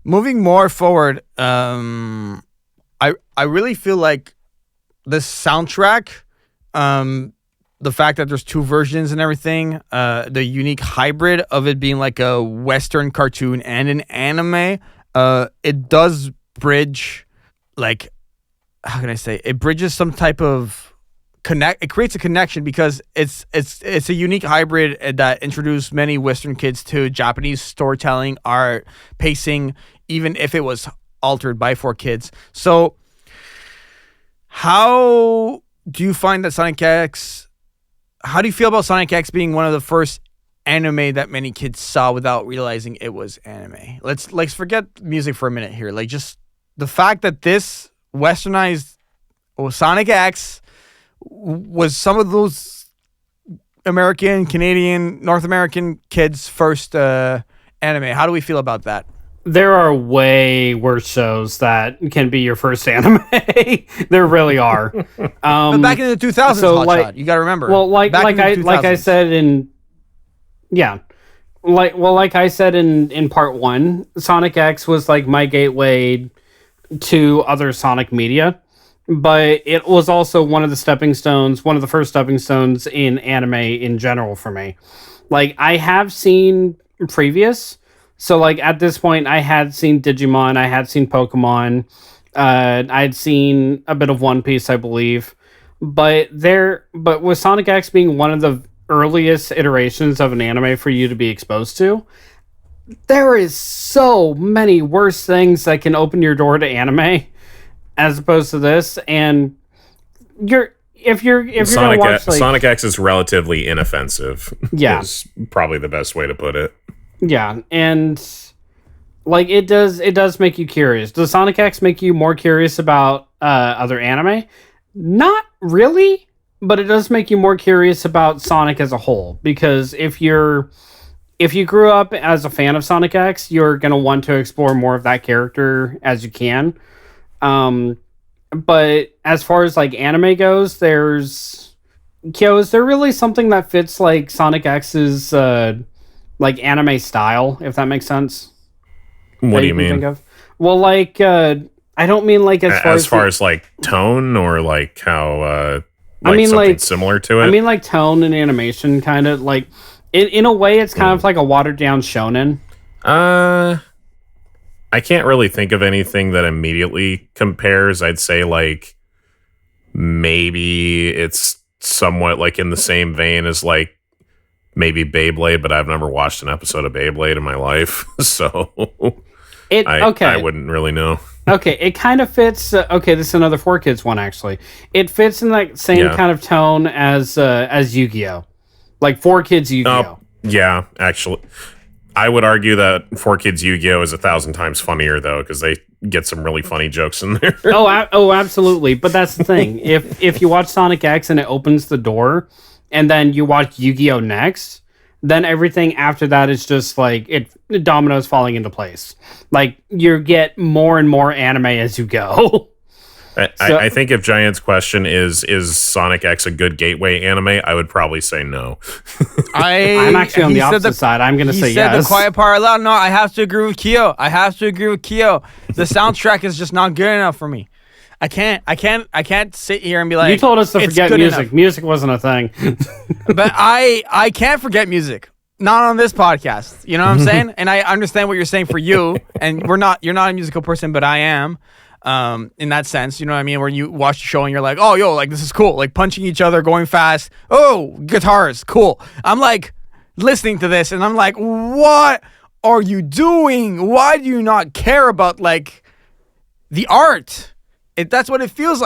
Moving more forward, I really feel like the soundtrack, the fact that there's two versions and everything, the unique hybrid of it being like a Western cartoon and an anime, it does bridge, like, how can I say? It bridges some type of connect. It creates a connection because it's a unique hybrid that introduced many Western kids to Japanese storytelling, art, pacing, even if it was altered by 4Kids. So, how do you find that Sonic X? How do you feel about Sonic X being one of the first anime that many kids saw without realizing it was anime? Let's forget music for a minute here. Like, just the fact that this westernized Sonic X was some of those American, Canadian, North American kids' first anime. How do we feel about that? There are way worse shows that can be your first anime. There really are. But back in the 2000s, so Hotshot, you got to remember. Well, like I said in part one, Sonic X was like my gateway to other Sonic media, but it was also one of the first stepping stones in anime in general for me. Like, I have seen previous. So, like, at this point, I had seen Digimon, I had seen Pokemon, I'd seen a bit of One Piece, I believe. But with Sonic X being one of the earliest iterations of an anime for you to be exposed to, there is so many worse things that can open your door to anime as opposed to this. And if you're gonna watch, like, Sonic X is relatively inoffensive. Yeah, is probably the best way to put it. Yeah, and like it does make you curious. Does Sonic X make you more curious about other anime? Not really, but it does make you more curious about Sonic as a whole. Because if you grew up as a fan of Sonic X, you're gonna want to explore more of that character as you can. But as far as like anime goes, is there really something that fits like Sonic X's like anime style, if that makes sense? What do you mean? Think of? Well, like, I don't mean like as far as like tone or like how I mean something like similar to it. I mean like tone and animation, kind of like in a way, it's kind of like a watered down shonen. I can't really think of anything that immediately compares. I'd say like maybe it's somewhat like in the same vein as like maybe Beyblade, but I've never watched an episode of Beyblade in my life, so I wouldn't really know. Okay, it kind of fits. Okay, this is another 4Kids one, actually. It fits in that same kind of tone as Yu-Gi-Oh, like 4Kids Yu-Gi-Oh. Yeah, actually, I would argue that 4Kids Yu-Gi-Oh is 1,000 times funnier though, because they get some really funny jokes in there. Oh, absolutely. But that's the thing. If you watch Sonic X and it opens the door, and then you watch Yu-Gi-Oh next, then everything after that is just like dominoes falling into place. Like, you get more and more anime as you go. I think if Giant's question is Sonic X a good gateway anime, I would probably say no. I'm actually on the opposite side. I'm going to say yes. He said the quiet part aloud. No, I have to agree with Kyo. The soundtrack is just not good enough for me. I can't sit here and be like, you told us to forget music. Enough. Music wasn't a thing. But I can't forget music. Not on this podcast. You know what I'm saying? And I understand what you're saying for you. And you're not a musical person, but I am. In that sense, you know what I mean? Where you watch the show and you're like, oh, yo, like, this is cool. Like, punching each other, going fast. Oh, guitars, cool. I'm like listening to this and I'm like, what are you doing? Why do you not care about like the art? That's what it feels like.